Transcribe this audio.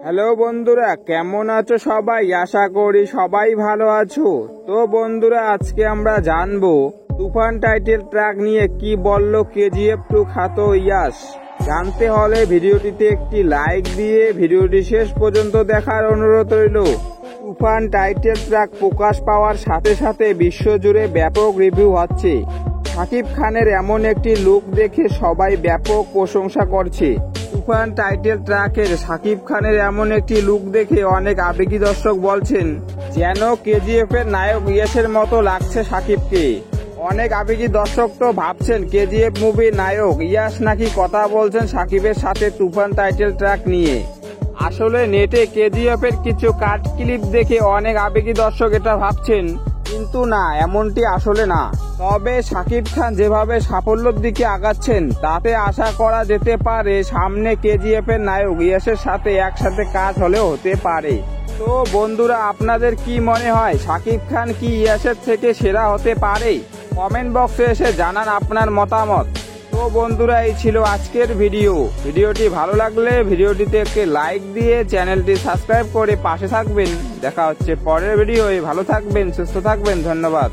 Hello বন্ধুরা, কেমন আছো সবাই? আশা করি সবাই ভালো আছো। তো বন্ধুরা, আজকে আমরা জানবো তুফান টাইটেল ট্র্যাক নিয়ে কি বলল কেজিএফ 2 খ্যাত ইয়াশ। জানতে হলে ভিডিওটিতে একটি লাইক দিয়ে ভিডিওটি শেষ পর্যন্ত দেখার অনুরোধ রইল। তুফান টাইটেল ট্র্যাক প্রকাশ পাওয়ার সাথে সাথে বিশ্বজুড়ে ব্যাপক রিভিউ হচ্ছে। শাকিব খানের এমন একটি লুক দেখে সবাই ব্যাপক প্রশংসা করছে। তুফান টাইটেল ট্র্যাকের শাকিব খানের এমন একটি লুক দেখে অনেক আবেগী দর্শক বলছেন যেন কেজিএফ এর নায়ক ইয়াশের মতো লাগছে শাকিবকে। অনেক আবেগী দর্শক তো ভাবছেন কেজিএফ মুভির নায়ক ইয়াশ নাকি কথা বলছেন শাকিবের সাথে তুফান টাইটেল ট্র্যাক নিয়ে। আসলে নেটে কেজিএফ এর কিছু কাট ক্লিপ দেখে অনেক আবেগী দর্শক এটা ভাবছেন, কিন্তু না, এমনটি আসলে না। তবে শাকিব খান যেভাবে সাফল্যের দিকে আগাচ্ছেন তাতে আশা করা যেতে পারে সামনে কেজিএফ এর নায়ক ইয়াশের সাথে একসাথে কাজ হলেও হতে পারে। তো বন্ধুরা, আপনাদের কি মনে হয় শাকিব খান কি ইয়াশের থেকে সেরা হতে পারে? কমেন্ট বক্সে এসে জানান আপনার মতামত। তো বন্ধুরা, এই ছিল আজকের ভিডিওটি ভালো লাগলে ভিডিওটিতে একটি লাইক দিয়ে চ্যানেলটি সাবস্ক্রাইব করে পাশে থাকবেন। দেখা হচ্ছে পরের ভিডিওয়ে। ভালো থাকবেন, সুস্থ থাকবেন, ধন্যবাদ।